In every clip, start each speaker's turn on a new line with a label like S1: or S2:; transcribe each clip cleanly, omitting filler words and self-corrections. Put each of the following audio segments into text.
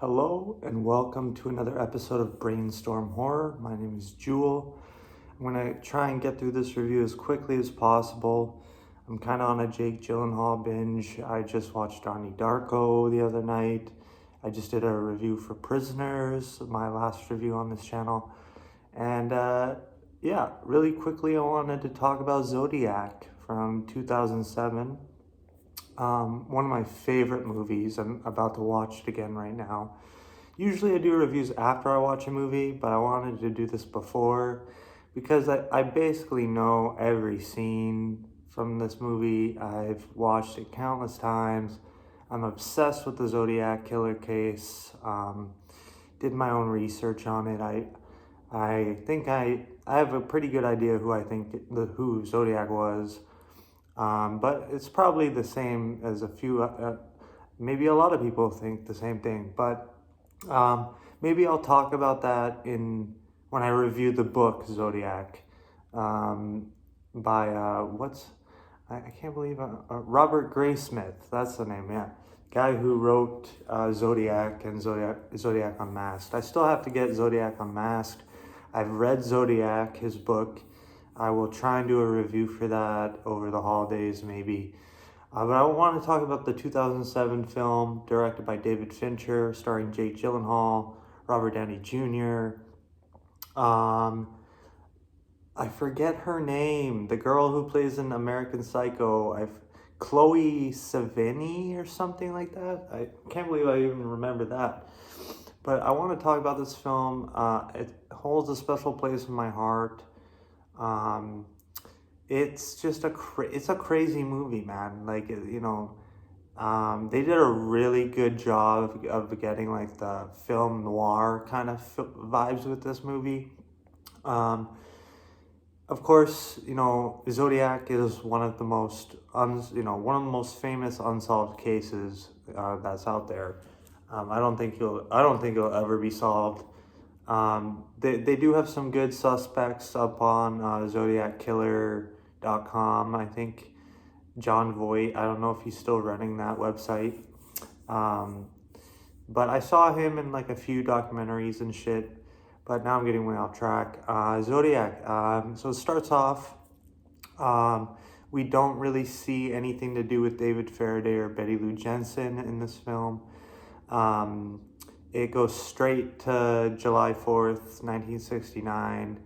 S1: Hello and welcome to another episode of Brainstorm Horror. My name is Jewel. I'm going to try and get through this review as quickly as possible. I'm kind of on a Jake Gyllenhaal binge. I just watched Donnie Darko the other night. I just did a review for Prisoners, my last review on this channel. And really quickly I wanted to talk about ZODIAC from 2007. One of my favorite movies. I'm about to watch it again right now. Usually I do reviews after I watch a movie, but I wanted to do this before because I basically know every scene from this movie. I've watched it countless times. I'm obsessed with the Zodiac killer case. Did my own research on it. I think I have a pretty good idea who Zodiac was. But it's probably the same as maybe a lot of people think the same thing, but maybe I'll talk about that when I review the book Zodiac by I can't believe Robert Graysmith. That's the name, yeah. Guy who wrote Zodiac and Zodiac Unmasked. I still have to get Zodiac Unmasked. I've read Zodiac, his book. I will try and do a review for that over the holidays, maybe. But I want to talk about the 2007 film directed by David Fincher, starring Jake Gyllenhaal, Robert Downey Jr. I forget her name. The girl who plays in American Psycho. Chloe Sevigny or something like that. I can't believe I even remember that. But I want to talk about this film. It holds a special place in my heart. It's just it's a crazy movie, man. Like, they did a really good job of getting like the film noir kind of vibes with this movie. Of course, Zodiac is one of the most famous unsolved cases that's out there. I don't think it'll ever be solved. They do have some good suspects up on ZodiacKiller.com. I think John Voight, I don't know if he's still running that website. But I saw him in like a few documentaries and shit. But now I'm getting way off track. Zodiac. So it starts off. We don't really see anything to do with David Faraday or Betty Lou Jensen in this film. It goes straight to July 4th, 1969,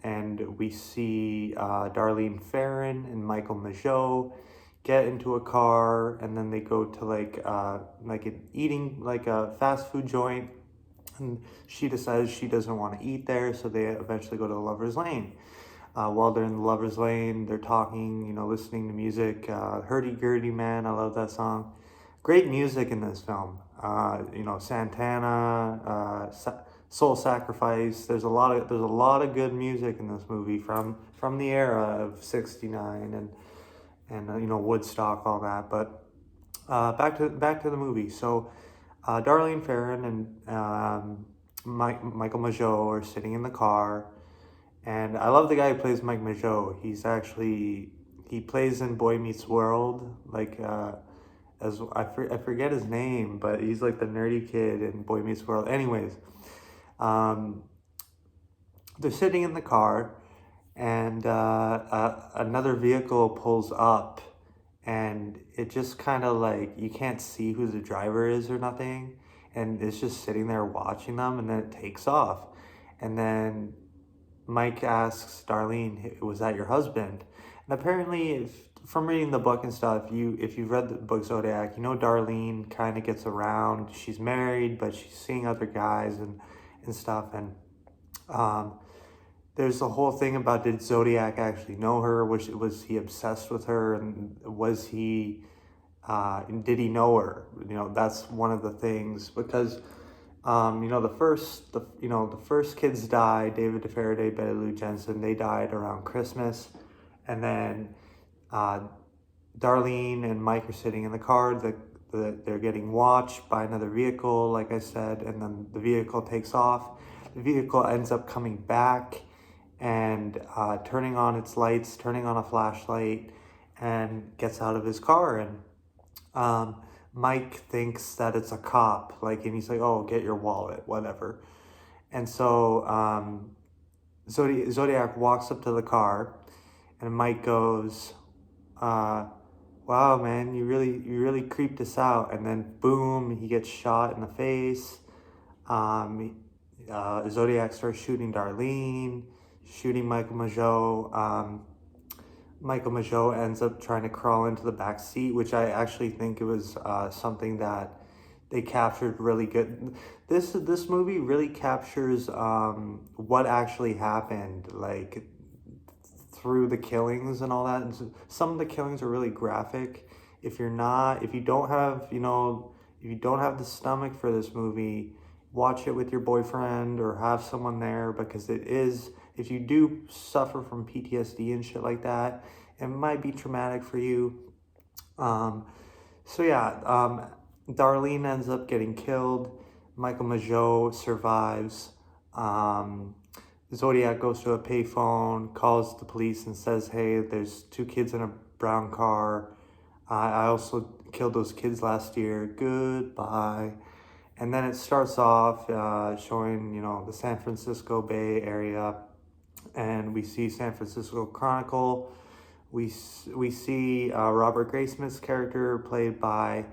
S1: and we see Darlene Ferrin and Michael Mageau get into a car, and then they go to like a fast food joint, and she decides she doesn't want to eat there, so they eventually go to the Lover's Lane. While they're in the Lover's Lane, they're talking, listening to music. Hurdy-Gurdy Man, I love that song. Great music in this film. Santana, Soul Sacrifice. There's a lot of good music in this movie from the era of '69 and Woodstock, all that. But back to the movie. So Darlene Ferrin and Michael Mageau are sitting in the car, and I love the guy who plays Mike Mageau. He plays in Boy Meets World, like. I forget his name, but he's like the nerdy kid in Boy Meets World. Anyways, they're sitting in the car, and another vehicle pulls up, and it just kind of like, you can't see who the driver is or nothing, and it's just sitting there watching them, and then it takes off. And then Mike asks Darlene, was that your husband? And apparently, from reading the book and stuff, if you've read the book Zodiac, Darlene kind of gets around. She's married, but she's seeing other guys and stuff. And there's the whole thing about, did Zodiac actually know her? Was he obsessed with her? And did he know her? That's one of the things, because the first kids died. David Faraday, Betty Lou Jensen, they died around Christmas. And then Darlene and Mike are sitting in the car. They're getting watched by another vehicle, like I said, and then the vehicle takes off. The vehicle ends up coming back and turning on its lights, turning on a flashlight, and gets out of his car. And Mike thinks that it's a cop, like, and he's like, "Oh, get your wallet, whatever." And so Zodiac walks up to the car, and Mike goes, "Wow, man, you really creeped us out." And then boom, he gets shot in the face. Um, Zodiac starts shooting Darlene, shooting Michael Mageau. Michael Mageau ends up trying to crawl into the back seat, which I actually think it was something that they captured really good. This movie really captures what actually happened, like through the killings and all that. And so some of the killings are really graphic. If you don't have, if you don't have the stomach for this movie, watch it with your boyfriend or have someone there, because it is, if you do suffer from PTSD and shit like that, it might be traumatic for you. So yeah, Darlene ends up getting killed. Michael Mageau survives. Zodiac goes to a payphone, calls the police, and says, "Hey, there's 2 kids in a brown car. I also killed those kids last year. Goodbye." And then it starts off showing, the San Francisco Bay Area, and we see San Francisco Chronicle. We see Robert Graysmith's character played by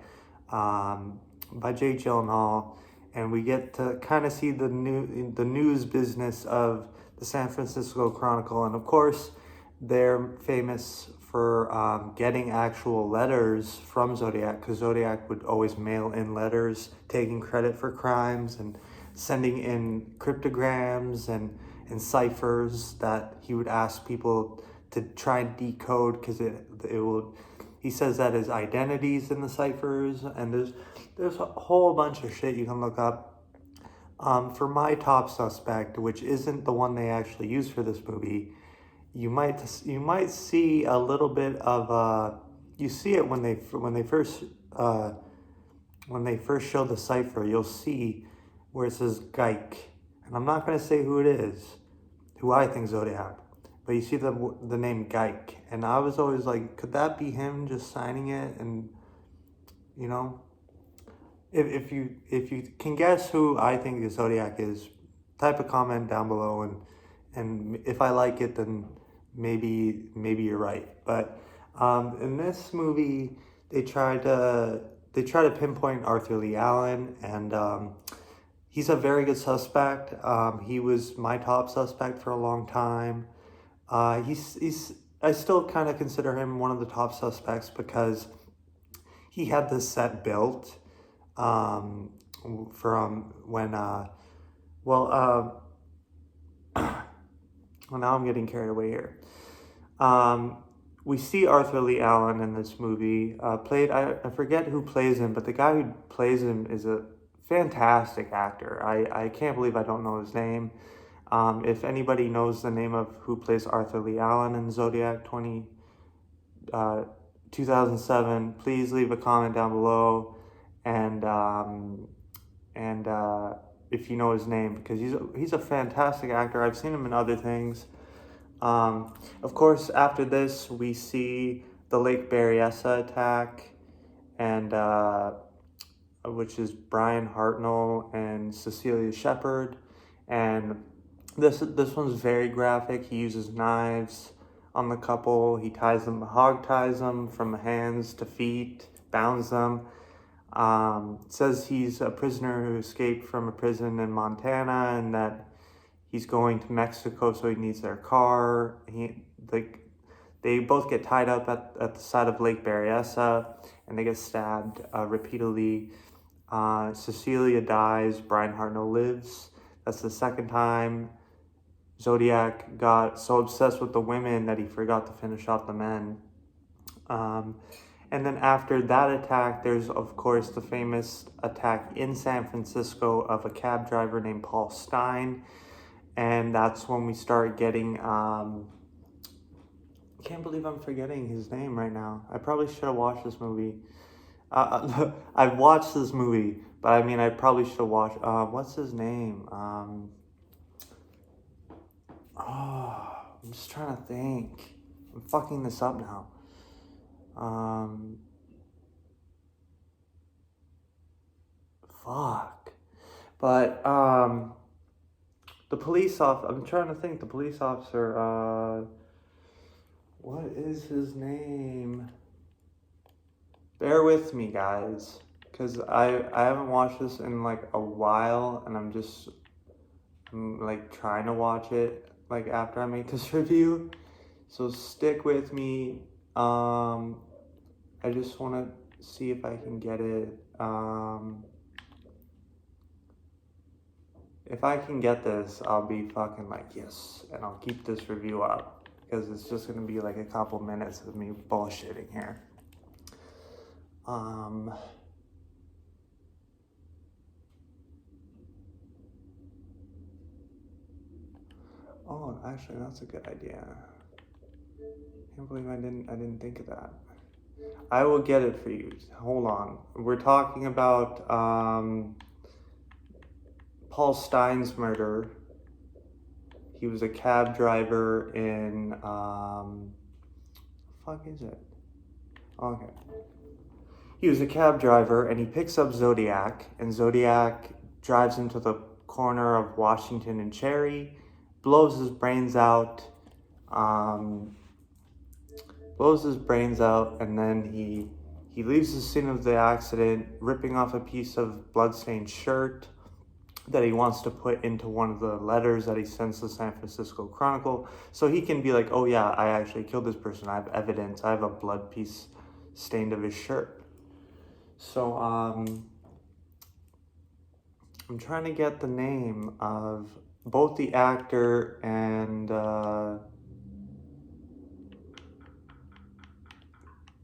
S1: Jake Gyllenhaal, and we get to kind of see the news business of the San Francisco Chronicle. And of course, they're famous for getting actual letters from Zodiac, because Zodiac would always mail in letters taking credit for crimes and sending in cryptograms and ciphers that he would ask people to try and decode, because he says that his identity's in the ciphers, and there's a whole bunch of shit you can look up. For my top suspect, which isn't the one they actually use for this movie, you might see a little bit of you see it when they first show the cipher. You'll see where it says Geik, and I'm not going to say who it is, who I think Zodiac, but you see the name Geik, and I was always like, could that be him just signing it? And if you can guess who I think the Zodiac is, type a comment down below, and if I like it, then maybe you're right. But in this movie, they try to pinpoint Arthur Lee Allen, and he's a very good suspect. He was my top suspect for a long time. I still kind of consider him one of the top suspects, because he had this set built from when well, now I'm getting carried away here. We see Arthur Lee Allen in this movie, played, I forget who plays him, but the guy who plays him is a fantastic actor. I can't believe I don't know his name. If anybody knows the name of who plays Arthur Lee Allen in Zodiac 2007, please leave a comment down below, and if you know his name, because he's a fantastic actor. I've seen him in other things. Of course, after this, we see the Lake Berryessa attack, and which is Brian Hartnell and Cecilia Shepard, and this one's very graphic. He uses knives on the couple. He hog ties them from hands to feet, bounds them. Says he's a prisoner who escaped from a prison in Montana, and that he's going to Mexico, so he needs their car. They both get tied up at the side of Lake Berryessa, and they get stabbed repeatedly. Cecilia dies. Brian Hartnell lives. That's the second time. Zodiac got so obsessed with the women that he forgot to finish off the men. And then after that attack, there's, of course, the famous attack in San Francisco of a cab driver named Paul Stein. And that's when we start getting, I can't believe I'm forgetting his name right now. I probably should have watched this movie. I've watched this movie, but I mean, I probably should have watched, what's his name? I'm just trying to think. I'm fucking this up now. Fuck. But the police officer, I'm trying to think, the police officer, what is his name? Bear with me, guys, because I haven't watched this in like a while, and I'm like trying to watch it like after I make this review. So stick with me. I just want to see if I can get it. If I can get this, I'll be fucking like, yes, and I'll keep this review up, because it's just gonna be like a couple minutes of me bullshitting here. Oh, actually, that's a good idea. Can't believe I didn't think of that. I will get it for you. Hold on. We're talking about Paul Stein's murder. He was a cab driver in fuck is it? Okay. He was a cab driver, and he picks up Zodiac, and Zodiac drives into the corner of Washington and Cherry, blows his brains out, and then he leaves the scene of the accident, ripping off a piece of bloodstained shirt that he wants to put into one of the letters that he sends to the San Francisco Chronicle, so he can be like, oh yeah, I actually killed this person, I have evidence, I have a blood piece stained of his shirt. So I'm trying to get the name of both the actor and the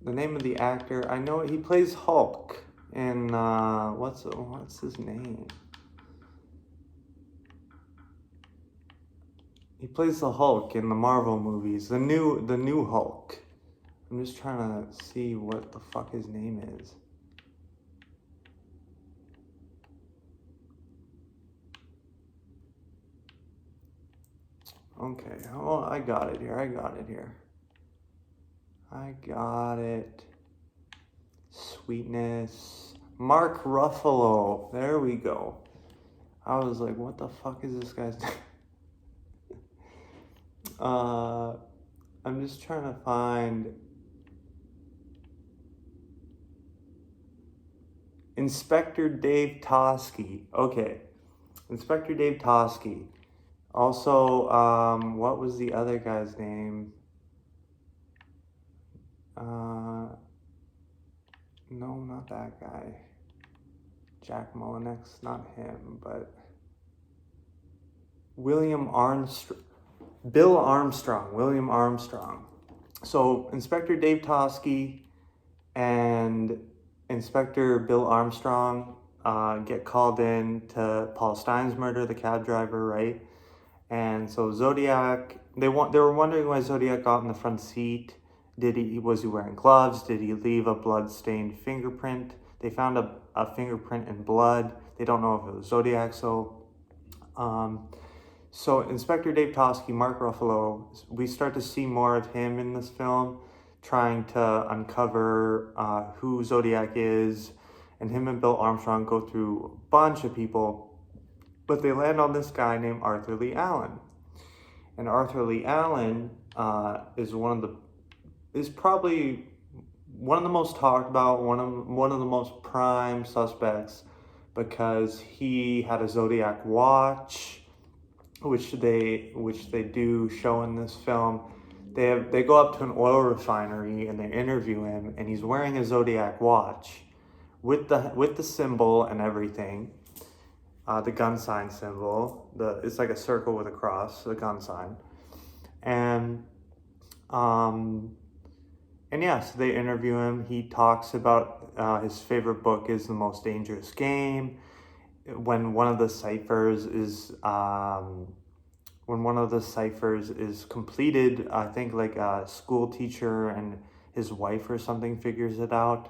S1: name of the actor. I know he plays Hulk in what's his name? He plays the Hulk in the Marvel movies, the new Hulk. I'm just trying to see what the fuck his name is. Okay, oh, I got it here. I got it. Sweetness. Mark Ruffalo. There we go. I was like, what the fuck is this guy's name? I'm just trying to find Inspector Dave Toschi. Okay. Inspector Dave Toschi. Also, what was the other guy's name? No, not that guy. Jack Mullinex, not him, but William Armstrong. William Armstrong. So Inspector Dave Toschi and Inspector Bill Armstrong get called in to Paul Stein's murder, the cab driver, right? And so Zodiac, they were wondering why Zodiac got in the front seat. Was he wearing gloves? Did he leave a blood-stained fingerprint? They found a fingerprint in blood. They don't know if it was Zodiac. So Inspector Dave Toschi, Mark Ruffalo, we start to see more of him in this film, trying to uncover who Zodiac is, and him and Bill Armstrong go through a bunch of people, but they land on this guy named Arthur Lee Allen. And Arthur Lee Allen is probably one of the most talked about, one of the most prime suspects, because he had a Zodiac watch, which they do show in this film. They go up to an oil refinery and they interview him, and he's wearing a Zodiac watch with the symbol and everything, the gun sign symbol. It's like a circle with a cross, the gun sign, and yeah, so they interview him. He talks about his favorite book is The Most Dangerous Game. When one of the ciphers is completed, I think like a school teacher and his wife or something figures it out.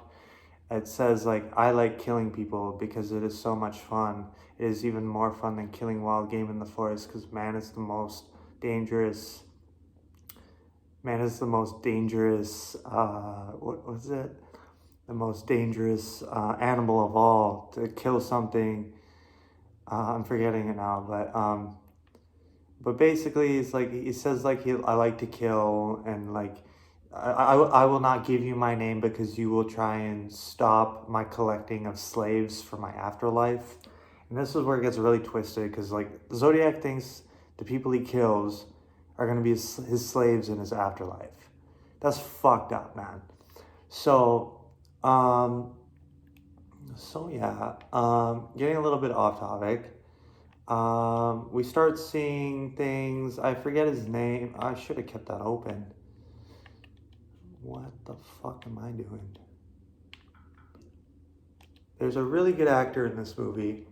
S1: It says like, I like killing people because it is so much fun. It is even more fun than killing wild game in the forest, because man is the most dangerous, what was it? The the most dangerous animal of all to kill something. I'm forgetting it now, but basically, it's like he says like I like to kill, and like I will not give you my name because you will try and stop my collecting of slaves for my afterlife. And this is where it gets really twisted, because like Zodiac thinks the people he kills are going to be his slaves in his afterlife. That's fucked up, man. So, getting a little bit off topic. We start seeing things. I forget his name. I should have kept that open. What the fuck am I doing? There's a really good actor in this movie.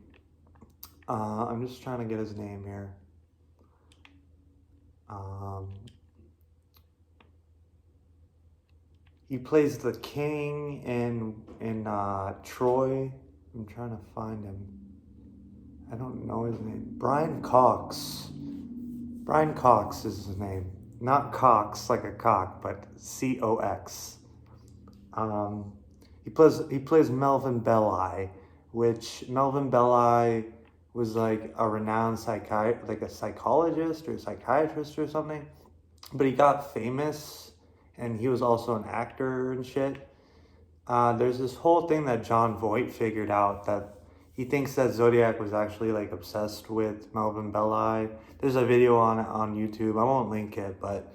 S1: I'm just trying to get his name here. He plays the king in Troy. I'm trying to find him. I don't know his name. Brian Cox. Brian Cox is his name. Not Cox like a cock, but C-O-X. He plays Melvin Belli, which Melvin Belli was like a renowned like a psychologist or a psychiatrist or something. But he got famous, and he was also an actor and shit. There's this whole thing that John Voight figured out, that he thinks that Zodiac was actually like obsessed with Melvin Belli. There's a video on it on YouTube. I won't link it, but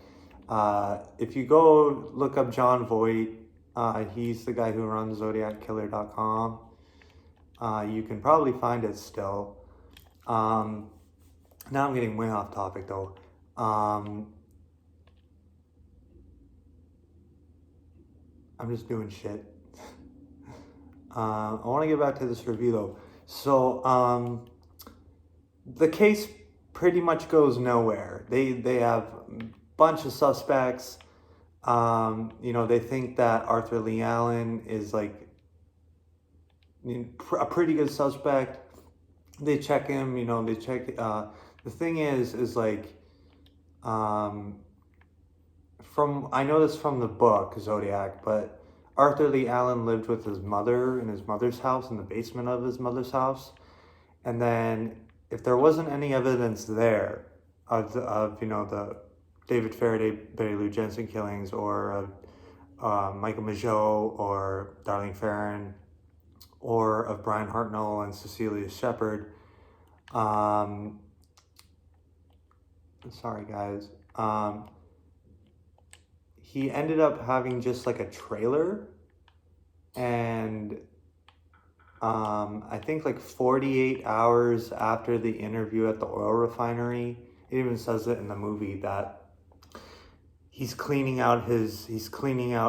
S1: if you go look up John Voight, he's the guy who runs ZodiacKiller.com. You can probably find it still. Now I'm getting way off topic though. I'm just doing shit. I want to get back to this review though. So the case pretty much goes nowhere. They have a bunch of suspects. They think that Arthur Lee Allen is like a pretty good suspect. They check him. The thing is like I know this from the book Zodiac, but Arthur Lee Allen lived with his mother in his mother's house, in the basement of his mother's house. And then if there wasn't any evidence there of the David Faraday, Betty Lou Jensen killings, or of Michael Mageau or Darlene Ferrin, or of Brian Hartnell and Cecilia Shepard, sorry guys, he ended up having just like a trailer, and I think like 48 hours after the interview at the oil refinery, it even says it in the movie that he's cleaning out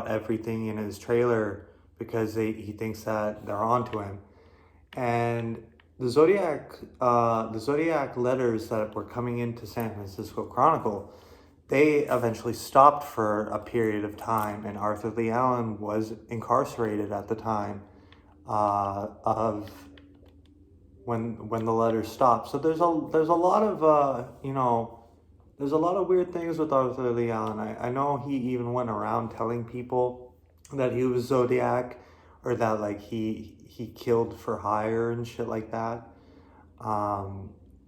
S1: everything in his trailer because he thinks that they're onto him. And the Zodiac letters that were coming into San Francisco Chronicle, they eventually stopped for a period of time, and Arthur Lee Allen was incarcerated at the time of when the letters stopped. So there's a lot of there's a lot of weird things with Arthur Lee Allen. I know he even went around telling people that he was Zodiac, or that like he killed for hire and shit like that.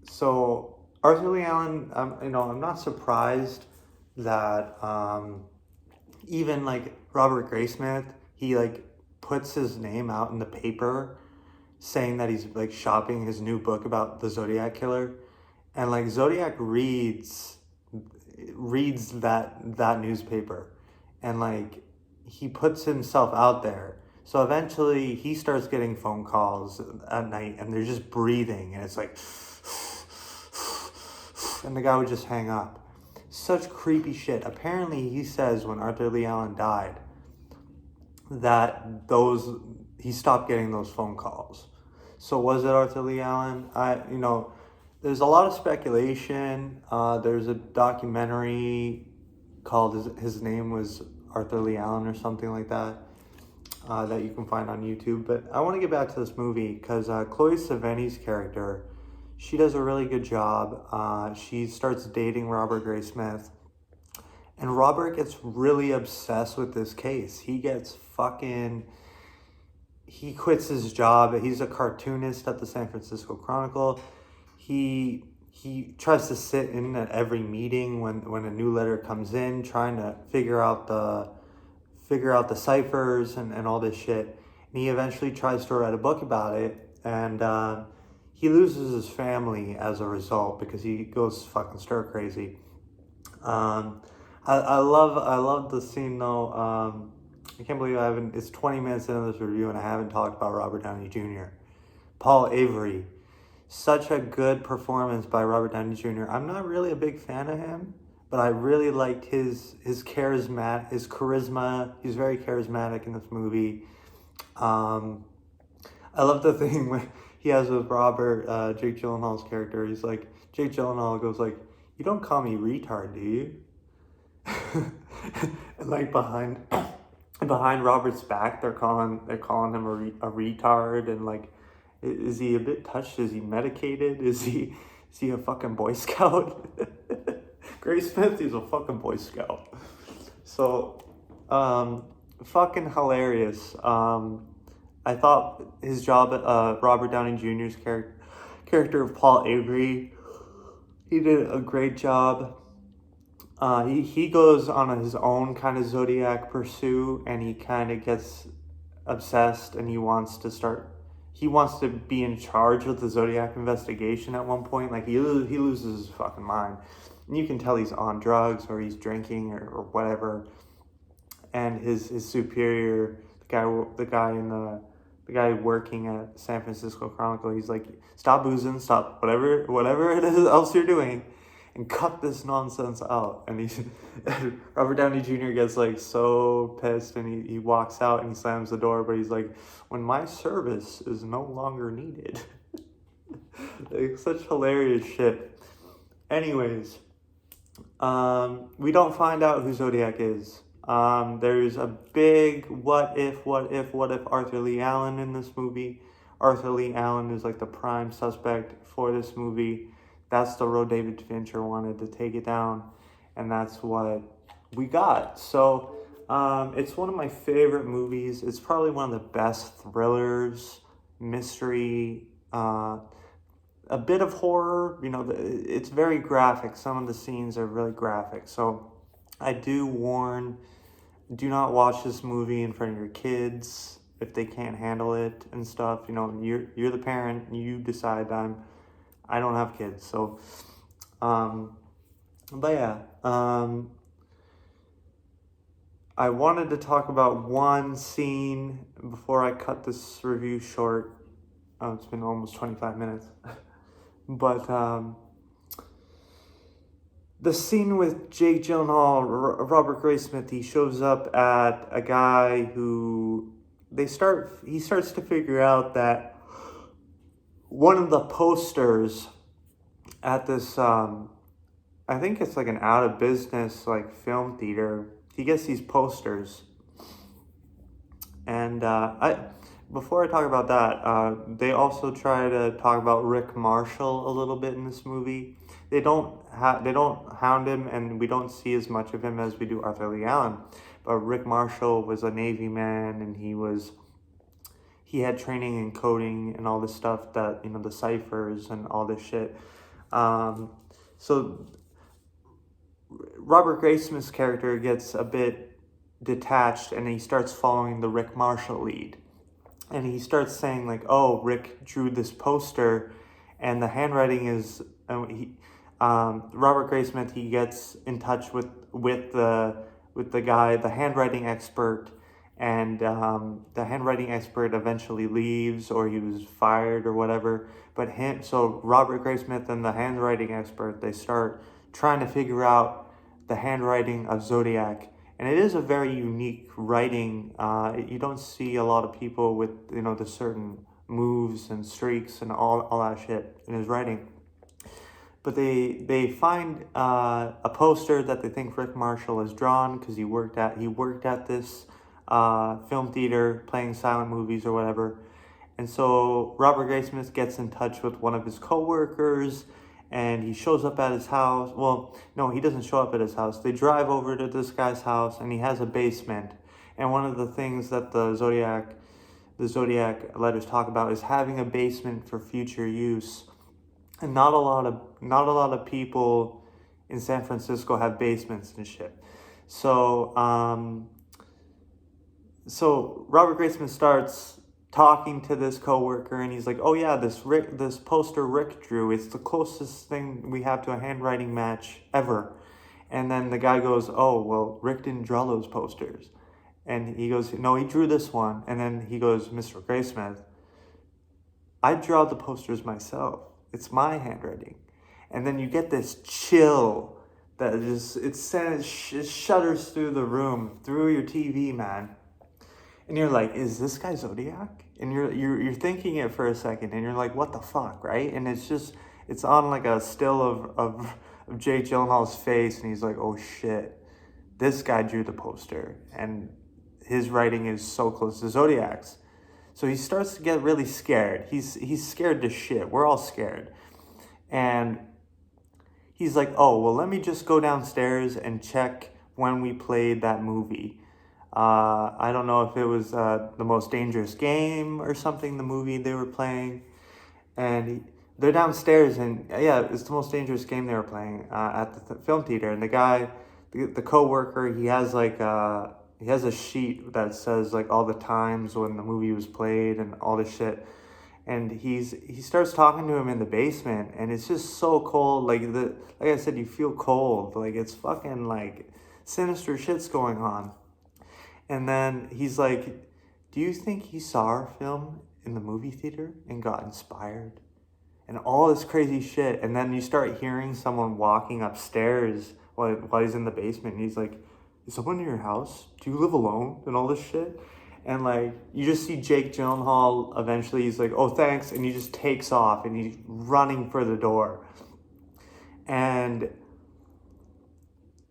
S1: So Arthur Lee Allen, I'm not surprised that even like Robert Graysmith, he like puts his name out in the paper saying that he's like shopping his new book about the Zodiac Killer, and like Zodiac reads that newspaper, and like he puts himself out there. So eventually he starts getting phone calls at night, and they're just breathing, and it's like, and the guy would just hang up. Such creepy shit. Apparently he says when Arthur Lee Allen died that he stopped getting those phone calls. So was it Arthur Lee Allen? There's a lot of speculation. There's a documentary called his name was Arthur Lee Allen or something like that, that you can find on YouTube. But I want to get back to this movie because Chloe Sevigny's character, she does a really good job. She starts dating Robert Graysmith, and Robert gets really obsessed with this case. He gets fucking he quits his job. He's a cartoonist at the San Francisco Chronicle. He tries to sit in at every meeting when a new letter comes in, trying to figure out the ciphers and all this shit. And he eventually tries to write a book about it, and he loses his family as a result because he goes fucking stir crazy. I love the scene though. I can't believe it's 20 minutes into this review and I haven't talked about Robert Downey Jr. Paul Avery. Such a good performance by Robert Downey Jr. I'm not really a big fan of him, but I really liked his charisma. He's very charismatic in this movie. I love the thing when he has with Jake Gyllenhaal's character. He's like, Jake Gyllenhaal goes like, "You don't call me retard, do you?" And like behind Robert's back, they're calling him a retard, and like, is he a bit touched? Is he medicated? Is he a fucking Boy Scout? Grace Smith, he's a fucking Boy Scout. So, fucking hilarious. I thought his job at Robert Downey Jr.'s character of Paul Avery, he did a great job. He goes on his own kind of Zodiac pursuit, and he kind of gets obsessed, and he wants to be in charge of the Zodiac investigation at one point. Like, he loses his fucking mind. And you can tell he's on drugs or he's drinking or whatever. And his superior, the guy working at San Francisco Chronicle, he's like, "Stop boozing, stop whatever it is else you're doing, and cut this nonsense out." And Robert Downey Jr. gets like so pissed, and he walks out and he slams the door, but he's like, "When my service is no longer needed." Like, such hilarious shit. Anyways, we don't find out who Zodiac is. There's a big what if Arthur Lee Allen in this movie. Arthur Lee Allen is like the prime suspect for this movie. That's the road David Fincher wanted to take it down, and that's what we got. So it's one of my favorite movies. It's probably one of the best thrillers, mystery, a bit of horror. It's very graphic. Some of the scenes are really graphic. So I do warn, do not watch this movie in front of your kids if they can't handle it and stuff. You're the parent. You decide. I don't have kids, so, but yeah, I wanted to talk about one scene before I cut this review short. It's been almost 25 minutes, but, the scene with Jake Gyllenhaal, Robert Graysmith, he shows up at a guy who he starts to figure out that one of the posters at this, I think it's like an out of business like film theater. He gets these posters, and before I talk about that, they also try to talk about Rick Marshall a little bit in this movie. They don't hound him, and we don't see as much of him as we do Arthur Lee Allen. But Rick Marshall was a Navy man, and he had training in coding and all this stuff that, the ciphers and all this shit. So Robert Graysmith's character gets a bit detached, and he starts following the Rick Marshall lead. And he starts saying like, "Oh, Rick drew this poster," and the handwriting is, Robert Graysmith, he gets in touch with the guy, the handwriting expert, and the handwriting expert eventually leaves, or he was fired or whatever. But so Robert Graysmith and the handwriting expert, they start trying to figure out the handwriting of Zodiac. And it is a very unique writing. You don't see a lot of people with, the certain moves and streaks and all that shit in his writing. But they find a poster that they think Rick Marshall has drawn because he worked at this film theater playing silent movies or whatever. And so Robert Graysmith gets in touch with one of his coworkers, and he shows up at his house. Well, no, he doesn't show up at his house. They drive over to this guy's house, and he has a basement. And one of the things that the Zodiac the Zodiac letters talk about is having a basement for future use. And not a lot of people in San Francisco have basements and shit. So Robert Graysmith starts talking to this coworker, and he's like, "Oh yeah, this poster Rick drew. It's the closest thing we have to a handwriting match ever." And then the guy goes, "Oh well, Rick didn't draw those posters." And he goes, "No, he drew this one." And then he goes, "Mr. Graysmith, I draw the posters myself. It's my handwriting." And then you get this chill that it shudders through the room, through your TV, man. And you're like, "Is this guy Zodiac?" And you're thinking it for a second, and you're like, "What the fuck," right? And it's on like a still of Jake Gyllenhaal's face, and he's like, "Oh shit, this guy drew the poster, and his writing is so close to Zodiac's." So he starts to get really scared. He's scared to shit. We're all scared. And he's like, "Oh, well, let me just go downstairs and check when we played that movie." I don't know if it was The Most Dangerous Game or something, the movie they were playing. And they're downstairs, and yeah, it's The Most Dangerous Game they were playing at the film theater. And the guy, the co-worker, he has a sheet that says like all the times when the movie was played and all this shit. And he starts talking to him in the basement, and it's just so cold. Like I said, you feel cold. Like it's fucking like sinister shit's going on. And then he's like, "Do you think he saw our film in the movie theater and got inspired?" And all this crazy shit. And then you start hearing someone walking upstairs while he's in the basement. And he's like, "Is someone in your house? Do you live alone?" And all this shit. And like, you just see Jake Gyllenhaal eventually. He's like, "Oh, thanks." And he just takes off, and he's running for the door. And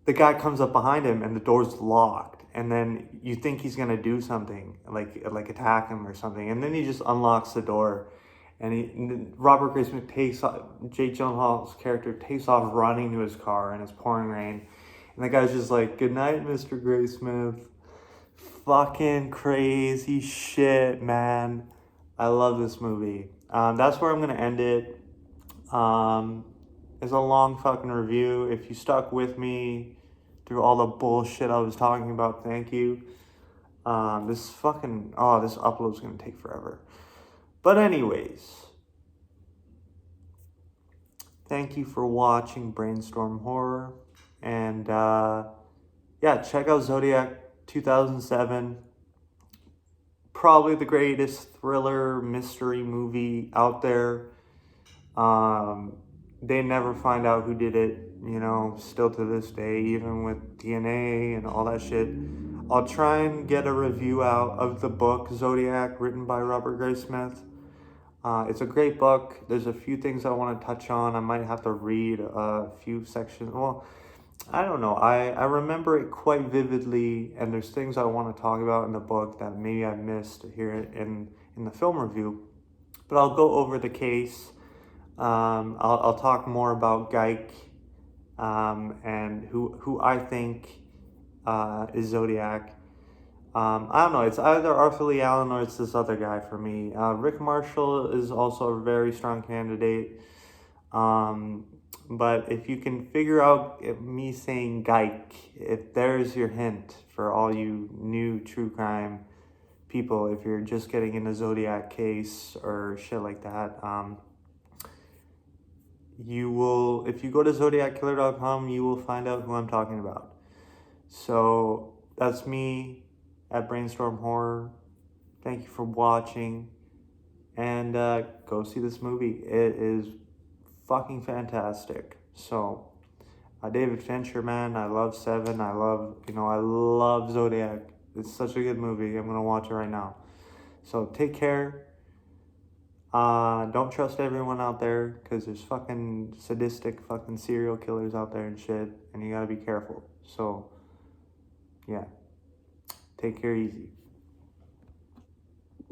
S1: the guy comes up behind him, and the door's locked. And then you think he's gonna do something, like attack him or something. And then he just unlocks the door, and Robert Graysmith Jake Gyllenhaal's character takes off running to his car, and it's pouring rain. And the guy's just like, "Good night, Mr. Graysmith." Fucking crazy shit, man. I love this movie. That's where I'm gonna end it. It's a long fucking review. If you stuck with me through all the bullshit I was talking about, thank you. This upload's gonna take forever. But anyways, thank you for watching Brainstorm Horror. And check out Zodiac 2007. Probably the greatest thriller mystery movie out there. They never find out who did it, still to this day, even with DNA and all that shit. I'll try and get a review out of the book Zodiac, written by Robert Graysmith. It's a great book. There's a few things I want to touch on. I might have to read a few sections. Well, I don't know. I remember it quite vividly, and there's things I want to talk about in the book that maybe I missed here in the film review. But I'll go over the case. I'll talk more about Geik and who I think is Zodiac. I don't know. It's either Arthur Lee Allen or it's this other guy for me. Rick Marshall is also a very strong candidate. But if you can figure out me saying Geik, if there's your hint for all you new true crime people, if you're just getting in a Zodiac case or shit like that, you will, if you go to zodiackiller.com, you will find out who I'm talking about. So that's me at Brainstorm Horror. Thank you for watching, and go see this movie. It is fucking fantastic. So David Fincher, man, I love Seven. I love Zodiac. It's such a good movie. I'm gonna watch it right now. So take care. Don't trust everyone out there, because there's fucking sadistic fucking serial killers out there and shit, and you gotta be careful. So yeah, take care, easy.